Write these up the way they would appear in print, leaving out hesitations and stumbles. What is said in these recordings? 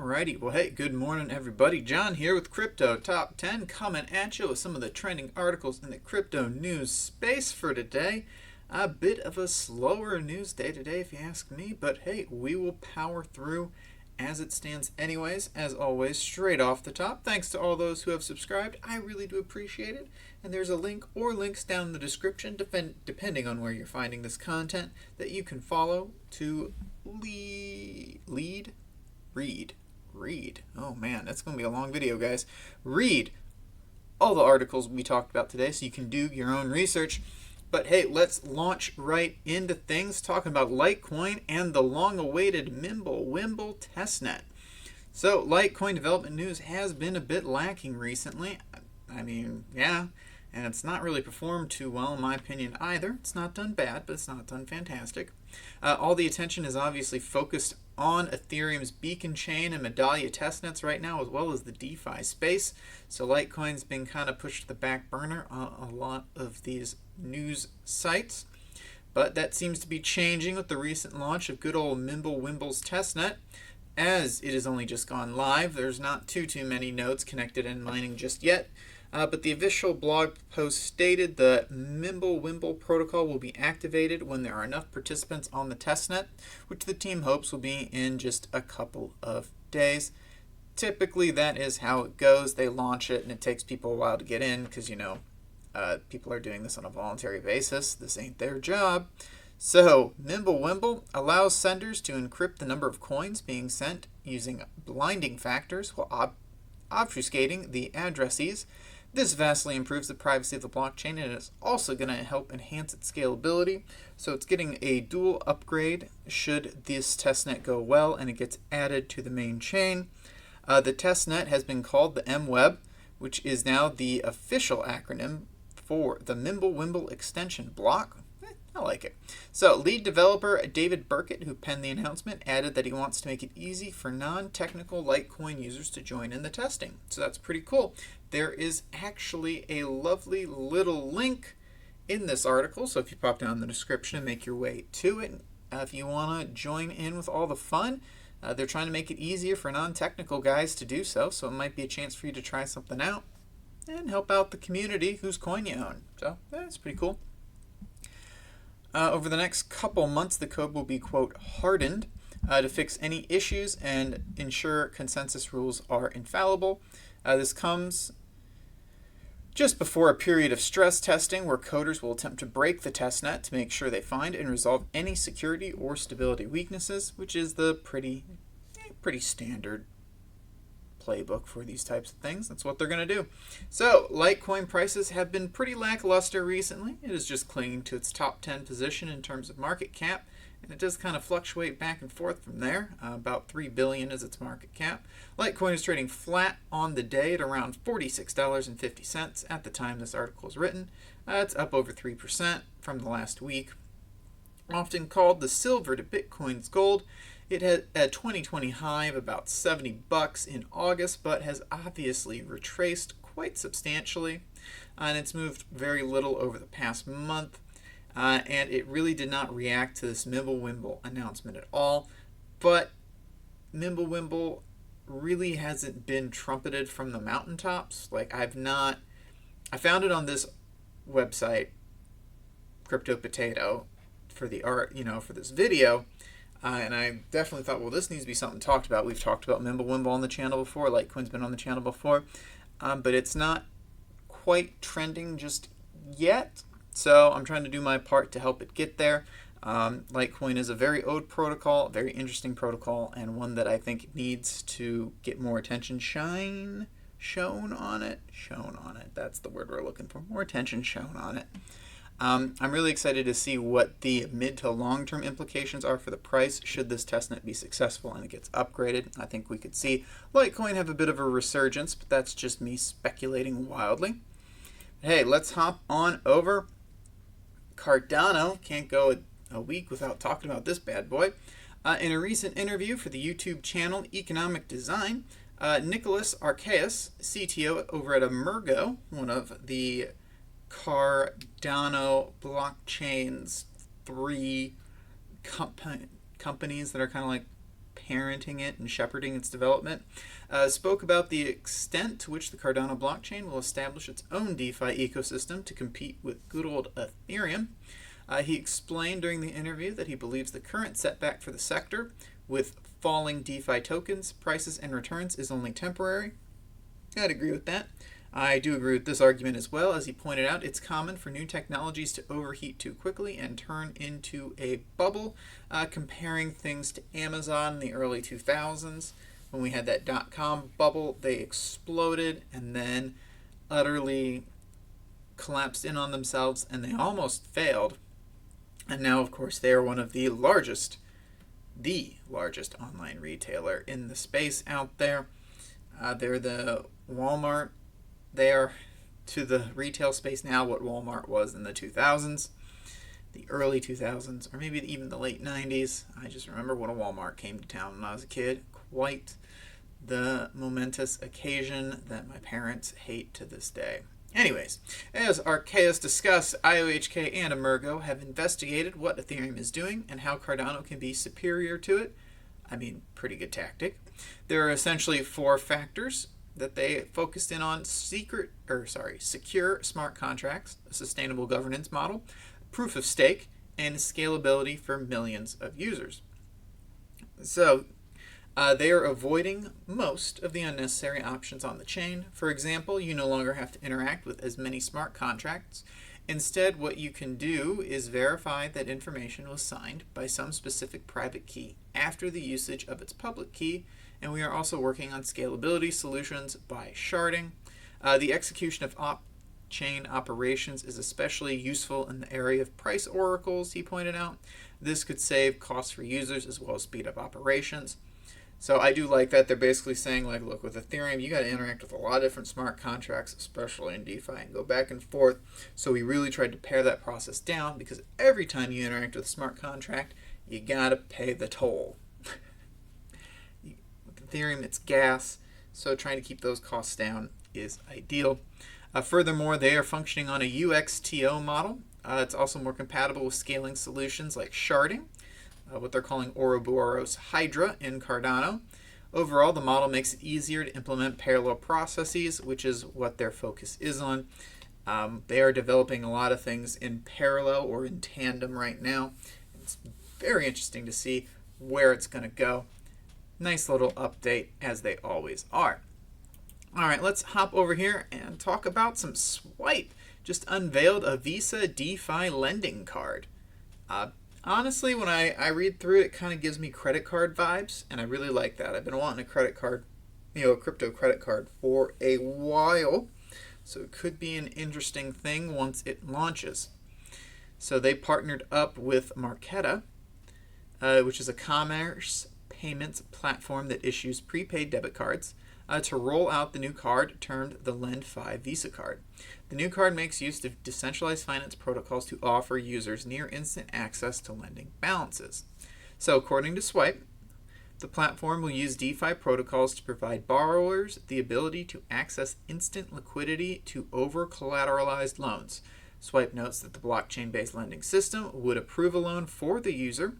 Alrighty, well hey, good morning everybody. John here with Crypto Top 10 coming at you with some of the trending articles in the crypto news space for today. A bit of a slower news day today if you ask me, but hey, we will power through as it stands anyways. As always, straight off the top, thanks to all those who have subscribed. I really do appreciate it. And there's a link or links down in the description, depending on where you're finding this content, that you can follow to read. Oh man, that's going to be a long video, guys. Read all the articles we talked about today so you can do your own research. But hey, let's launch right into things, talking about Litecoin and the long-awaited MimbleWimble Testnet. So, Litecoin development news has been a bit lacking recently. I mean, yeah, and it's not really performed too well in my opinion either. It's not done bad, but it's not done fantastic. All the attention is obviously focused on Ethereum's beacon chain and medallia testnets right now, as well as the DeFi space. So Litecoin's been kind of pushed to the back burner on a lot of these news sites. But that seems to be changing with the recent launch of good old MimbleWimble's testnet. As it has only just gone live, there's not too many nodes connected and mining just yet. But the official blog post stated the MimbleWimble protocol will be activated when there are enough participants on the testnet, which the team hopes will be in just a couple of days. Typically, that is how it goes. They launch it, and it takes people a while to get in because, people are doing this on a voluntary basis. This ain't their job. So, MimbleWimble allows senders to encrypt the number of coins being sent using blinding factors while obfuscating the addressees. This vastly improves the privacy of the blockchain, and it's also going to help enhance its scalability. So it's getting a dual upgrade should this testnet go well and it gets added to the main chain. The testnet has been called the MWeb, which is now the official acronym for the MimbleWimble extension block. I like it. So lead developer David Burkett, who penned the announcement, added that he wants to make it easy for non-technical Litecoin users to join in the testing. So that's pretty cool. There is actually a lovely little link in this article. So if you pop down in the description and make your way to it, if you want to join in with all the fun, they're trying to make it easier for non-technical guys to do so. So it might be a chance for you to try something out and help out the community whose coin you own. So that's pretty cool. Over the next couple months, the code will be, quote, hardened to fix any issues and ensure consensus rules are infallible. This comes just before a period of stress testing where coders will attempt to break the testnet to make sure they find and resolve any security or stability weaknesses, which is the pretty standard playbook for these types of things. That's what they're going to do. So Litecoin prices have been pretty lackluster recently. It is just clinging to its top 10 position in terms of market cap, and it does kind of fluctuate back and forth from there. About $3 billion is its market cap. Litecoin is trading flat on the day at around $46.50 at the time this article is written. It's up over 3% from the last week. Often called the silver to Bitcoin's gold, it had a 2020 high of about $70 in August, but has obviously retraced quite substantially, and it's moved very little over the past month, and it really did not react to this MimbleWimble announcement at all. But MimbleWimble really hasn't been trumpeted from the mountaintops. Like I found it on this website, Crypto Potato, for the art, for this video. And I definitely thought, well, this needs to be something talked about. We've talked about MimbleWimble on the channel before. Litecoin's been on the channel before. But it's not quite trending just yet. So I'm trying to do my part to help it get there. Litecoin is a very old protocol, very interesting protocol, and one that I think needs to get more attention shown on it. That's the word we're looking for. More attention shown on it. I'm really excited to see what the mid to long-term implications are for the price should this testnet be successful and it gets upgraded. I think we could see Litecoin have a bit of a resurgence, but that's just me speculating wildly. Hey, let's hop on over. Cardano, can't go a week without talking about this bad boy. In a recent interview for the YouTube channel Economic Design, Nicholas Archaeus, CTO over at Emergo, one of the Cardano blockchain's 3 companies that are kind of like parenting it and shepherding its development, spoke about the extent to which the Cardano blockchain will establish its own DeFi ecosystem to compete with good old Ethereum. He explained during the interview that he believes the current setback for the sector with falling DeFi tokens, prices, and returns is only temporary. I'd agree with that. I do agree with this argument as well. As he pointed out, it's common for new technologies to overheat too quickly and turn into a bubble, comparing things to Amazon in the early 2000s. When we had that dot-com bubble, they exploded and then utterly collapsed in on themselves, and they almost failed. And now, of course, they are one of the largest online retailer in the space out there. They're the Walmart. They are to the retail space now what Walmart was in the 2000s, the early 2000s, or maybe even the late 90s. I just remember when a Walmart came to town when I was a kid. Quite the momentous occasion that my parents hate to this day. Anyways, as Arceus discussed, IOHK and Emergo have investigated what Ethereum is doing and how Cardano can be superior to it. I mean, pretty good tactic. There are essentially 4 factors that they focused in on: secure smart contracts, a sustainable governance model, proof of stake, and scalability for millions of users. So they are avoiding most of the unnecessary options on the chain. For example, you no longer have to interact with as many smart contracts. Instead, what you can do is verify that information was signed by some specific private key after the usage of its public key. And we are also working on scalability solutions by sharding. The execution of off-chain operations is especially useful in the area of price oracles, he pointed out. This could save costs for users as well as speed up operations. So I do like that. They're basically saying, like, look, with Ethereum, you got to interact with a lot of different smart contracts, especially in DeFi, and go back and forth. So we really tried to pare that process down, because every time you interact with a smart contract, you got to pay the toll. With Ethereum, it's gas, so trying to keep those costs down is ideal. Furthermore, they are functioning on a UTXO model. It's also more compatible with scaling solutions like sharding, what they're calling Ouroboros Hydra in Cardano. Overall, the model makes it easier to implement parallel processes, which is what their focus is on. They are developing a lot of things in parallel or in tandem right now. It's very interesting to see where it's going to go. Nice little update, as they always are. All right, let's hop over here and talk about some Swipe. Just unveiled a Visa DeFi lending card. Honestly, when I read through it, it kind of gives me credit card vibes, and I really like that. I've been wanting a credit card, a crypto credit card for a while, so it could be an interesting thing once it launches. So they partnered up with Marqeta, which is a commerce payments platform that issues prepaid debit cards, to roll out the new card termed the Lendfi Visa card. The new card makes use of decentralized finance protocols to offer users near instant access to lending balances. So according to Swipe, the platform will use DeFi protocols to provide borrowers the ability to access instant liquidity to over-collateralized loans. Swipe notes that the blockchain-based lending system would approve a loan for the user.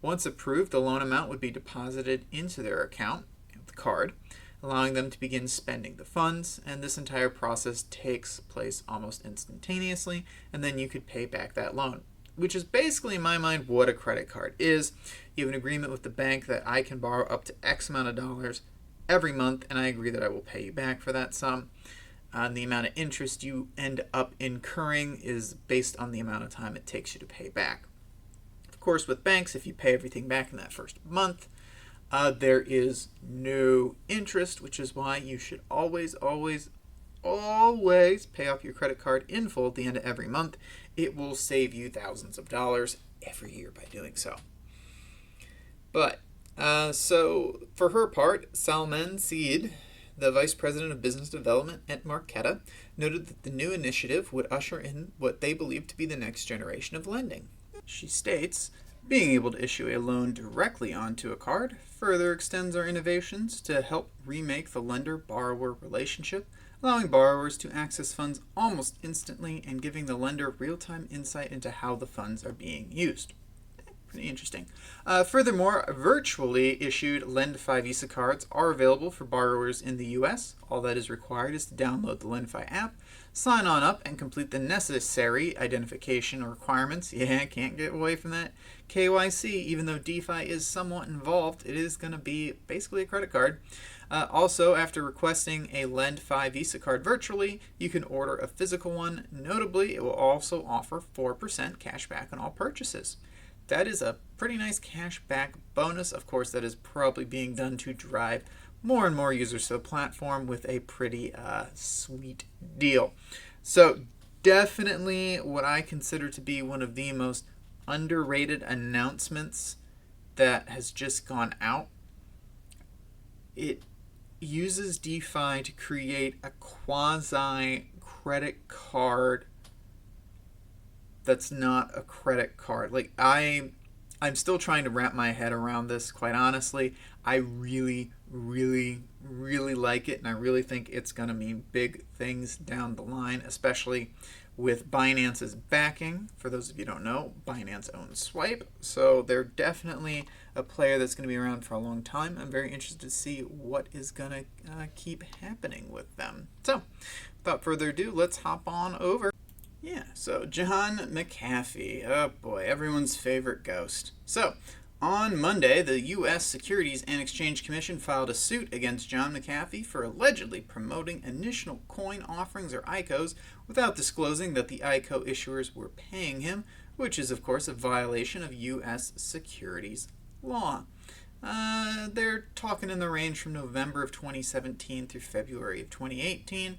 Once approved, the loan amount would be deposited into their account, the card, allowing them to begin spending the funds, and this entire process takes place almost instantaneously, and then you could pay back that loan, which is basically, in my mind, what a credit card is. You have an agreement with the bank that I can borrow up to X amount of dollars every month, and I agree that I will pay you back for that sum. The amount of interest you end up incurring is based on the amount of time it takes you to pay back. Of course, with banks, if you pay everything back in that first month, there is no interest, which is why you should always pay off your credit card in full at the end of every month. It will save you thousands of dollars every year by doing so. But, so for her part, Salman Saeed, the Vice President of Business Development at Marqeta, noted that the new initiative would usher in what they believe to be the next generation of lending. She states, being able to issue a loan directly onto a card further extends our innovations to help remake the lender-borrower relationship, allowing borrowers to access funds almost instantly and giving the lender real-time insight into how the funds are being used. Pretty interesting. Furthermore, virtually issued Lendfi Visa cards are available for borrowers in the US. All that is required is to download the Lendfi app, sign on up, and complete the necessary identification requirements. Yeah, can't get away from that KYC. Even though DeFi is somewhat involved, it is going to be basically a credit card. Also, after requesting a Lendfi Visa card virtually, you can order a physical one. Notably, it will also offer 4% cash back on all purchases. That is a pretty nice cash back bonus. Of course, that is probably being done to drive more and more users to the platform with a pretty sweet deal. So definitely what I consider to be one of the most underrated announcements that has just gone out. It uses DeFi to create a quasi credit card that's not a credit card. Like I'm still trying to wrap my head around this, quite honestly. I really like it, and I really think it's going to mean big things down the line, especially with Binance's backing. For those of you who don't know, Binance owns Swipe, so they're definitely a player that's going to be around for a long time. I'm very interested to see what is going to keep happening with them. So, without further ado, let's hop on over. Yeah, so John McAfee, oh boy, everyone's favorite ghost. So, on Monday, the U.S. Securities and Exchange Commission filed a suit against John McAfee for allegedly promoting initial coin offerings, or ICOs, without disclosing that the ICO issuers were paying him, which is, of course, a violation of U.S. securities law. They're talking in the range from November of 2017 through February of 2018.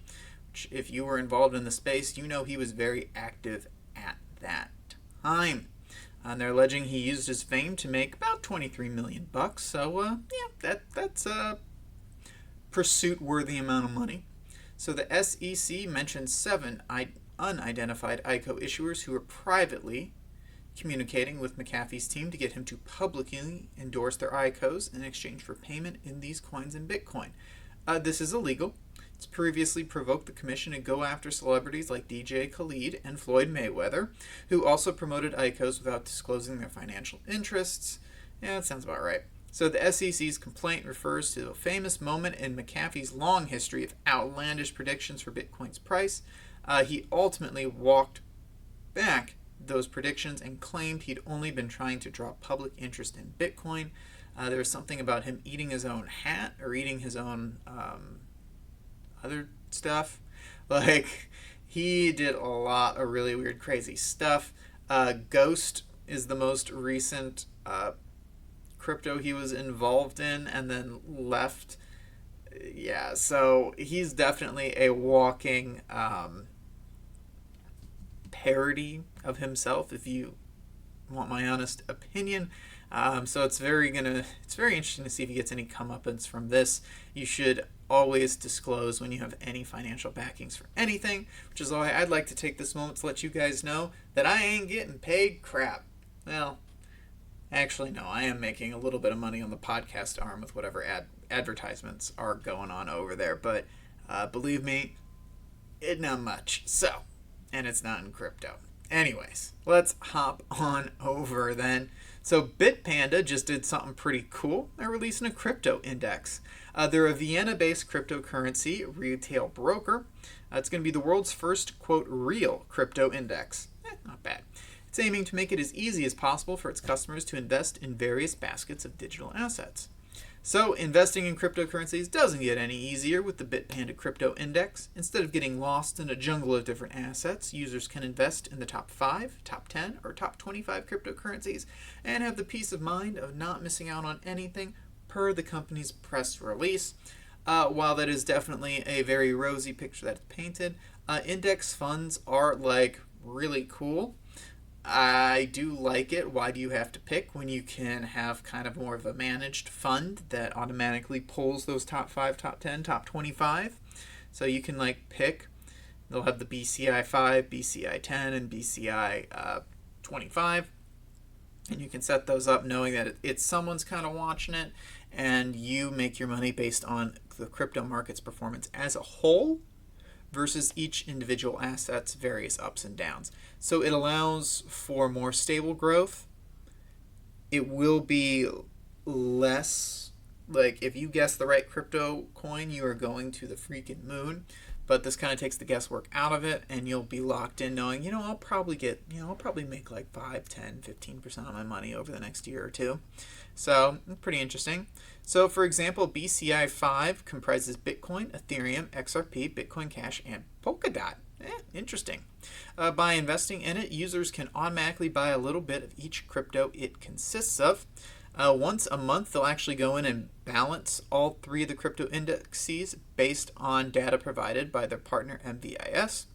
If you were involved in the space, you know he was very active at that time. And they're alleging he used his fame to make about $23 million. So, yeah, that's a pursuit-worthy amount of money. So the SEC mentioned 7 unidentified ICO issuers who were privately communicating with McAfee's team to get him to publicly endorse their ICOs in exchange for payment in these coins and Bitcoin. This is illegal. It's previously provoked the commission to go after celebrities like DJ Khaled and Floyd Mayweather, who also promoted ICOs without disclosing their financial interests. Yeah, that sounds about right. So the SEC's complaint refers to a famous moment in McAfee's long history of outlandish predictions for Bitcoin's price. He ultimately walked back those predictions and claimed he'd only been trying to draw public interest in Bitcoin. There was something about him eating his own hat or eating his own other stuff. Like, he did a lot of really weird, crazy stuff. Ghost is the most recent crypto he was involved in and then left. Yeah, so he's definitely a walking parody of himself, if you want my honest opinion. So it's very interesting to see if he gets any comeuppance from this. You should always disclose when you have any financial backings for anything, which is why I'd like to take this moment to let you guys know that I ain't getting paid crap. Well, actually, no, I am making a little bit of money on the podcast arm with whatever advertisements are going on over there, but believe me, it's not much. So, and it's not in crypto. Anyways, let's hop on over then. So Bitpanda just did something pretty cool. They're releasing a crypto index. They're a Vienna-based cryptocurrency retail broker. It's going to be the world's first, quote, real crypto index. Not bad. It's aiming to make it as easy as possible for its customers to invest in various baskets of digital assets. So investing in cryptocurrencies doesn't get any easier with the Bitpanda Crypto Index. Instead of getting lost in a jungle of different assets, users can invest in the top 5, top 10, or top 25 cryptocurrencies and have the peace of mind of not missing out on anything per the company's press release. While that is definitely a very rosy picture that's painted, index funds are like really cool. I do like it. Why do you have to pick when you can have kind of more of a managed fund that automatically pulls those top 5, top 10, top 25? So you can like pick. They'll have the BCI 5, BCI 10, and BCI 25. And you can set those up knowing that it's someone's kind of watching it, and you make your money based on the crypto market's performance as a whole versus each individual asset's various ups and downs. So it allows for more stable growth it will be less, like if you guess the right crypto coin, you are going to the freaking moon. But this kind of takes the guesswork out of it, and you'll be locked in knowing, I'll probably make like 5, 10, 15% of my money over the next year or two. So, pretty interesting. So, for example, BCI 5 comprises Bitcoin, Ethereum, XRP, Bitcoin Cash, and Polkadot. Interesting. By investing in it, users can automatically buy a little bit of each crypto it consists of. Once a month, they'll actually go in and balance all 3 of the crypto indexes based on data provided by their partner Unveils.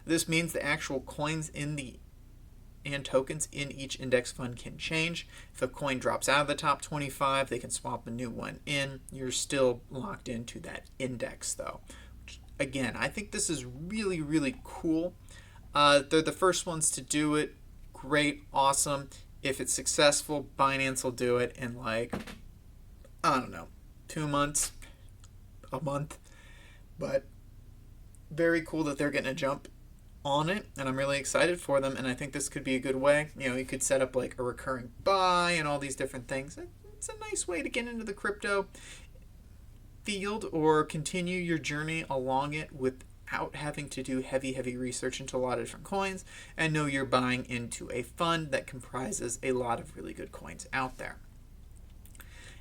This means the actual coins and tokens in each index fund can change. If a coin drops out of the top 25, they can swap a new one in. You're still locked into that index, though. Again, I think this is really, really cool. They're the first ones to do it. Great, awesome. If it's successful, Binance will do it in 2 months, a month. But very cool that they're getting a jump on it, and I'm really excited for them, and I think this could be a good way. You could set up like a recurring buy and all these different things. It's a nice way to get into the crypto field or continue your journey along it without having to do heavy research into a lot of different coins, and know you're buying into a fund that comprises a lot of really good coins out there.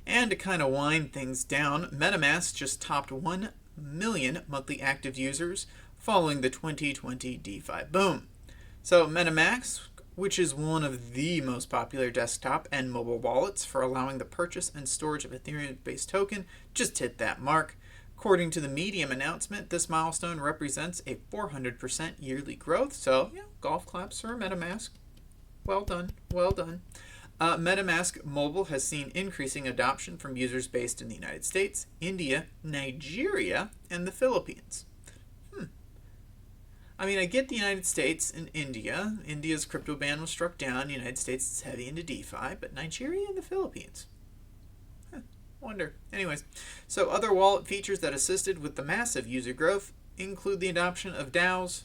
And to kind of wind things down, MetaMask just topped 1 million monthly active users following the 2020 DeFi boom. So MetaMask, which is one of the most popular desktop and mobile wallets for allowing the purchase and storage of Ethereum-based token, just hit that mark. According to the Medium announcement, this milestone represents a 400% yearly growth. So, golf claps for MetaMask. Well done, well done. MetaMask Mobile has seen increasing adoption from users based in the United States, India, Nigeria, and the Philippines. I get the United States and India. India's crypto ban was struck down. The United States is heavy into DeFi, but Nigeria and the Philippines. Wonder. Anyways, so other wallet features that assisted with the massive user growth include the adoption of DAOs,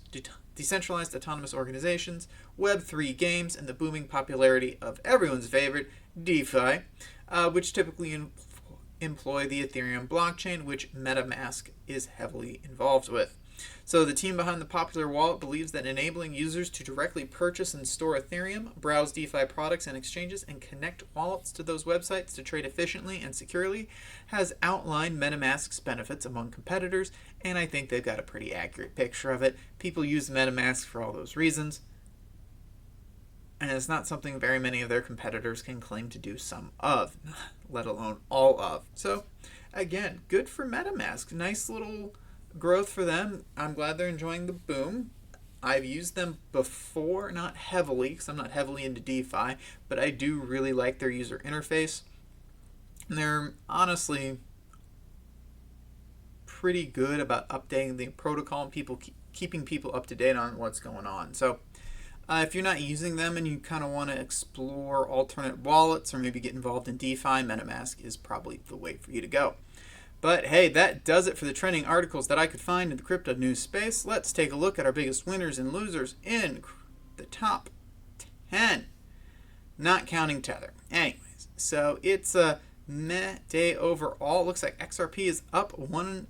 decentralized autonomous organizations, Web3 games, and the booming popularity of everyone's favorite, DeFi, which typically employ the Ethereum blockchain, which MetaMask is heavily involved with. So the team behind the popular wallet believes that enabling users to directly purchase and store Ethereum, browse DeFi products and exchanges, and connect wallets to those websites to trade efficiently and securely has outlined MetaMask's benefits among competitors, and I think they've got a pretty accurate picture of it. People use MetaMask for all those reasons, and it's not something very many of their competitors can claim to do some of, let alone all of. So, again, good for MetaMask. Nice little growth for them. I'm glad they're enjoying the boom. I've used them before, not heavily, because I'm not heavily into DeFi, but I do really like their user interface. And they're honestly pretty good about updating the protocol and keeping people up to date on what's going on. So if you're not using them and you kind of want to explore alternate wallets or maybe get involved in DeFi, MetaMask is probably the way for you to go. But hey, that does it for the trending articles that I could find in the crypto news space. Let's take a look at our biggest winners and losers in the top 10, not counting Tether. Anyways, so it's a meh day overall. Looks like XRP is up 1%,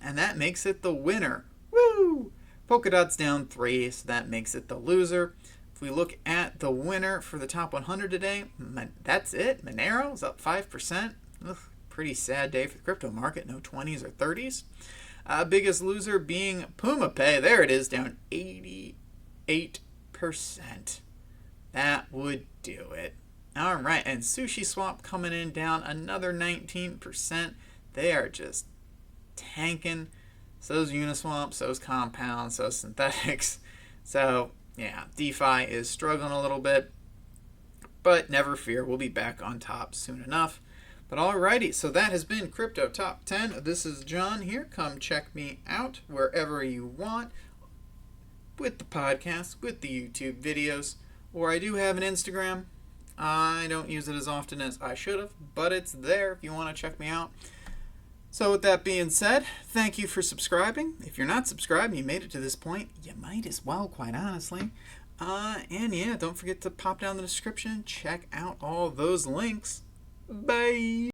and that makes it the winner. Woo! Polkadot's down 3, so that makes it the loser. If we look at the winner for the top 100 today, that's it. Monero is up 5%. Ugh. Pretty sad day for the crypto market. No 20s or 30s. Biggest loser being PumaPay. There it is, down 88%. That would do it. All right, and SushiSwap coming in down another 19%. They are just tanking. So's Uniswap, so's Compound, so's Synthetics. So, yeah, DeFi is struggling a little bit. But never fear, we'll be back on top soon enough. But alrighty, so that has been Crypto Top 10. This is John here. Come check me out wherever you want with the podcast, with the YouTube videos, or I do have an Instagram. I don't use it as often as I should have, but it's there if you want to check me out. So with that being said, thank you for subscribing. If you're not subscribed and you made it to this point, you might as well, quite honestly. And yeah, don't forget to pop down the description, check out all those links. Bye!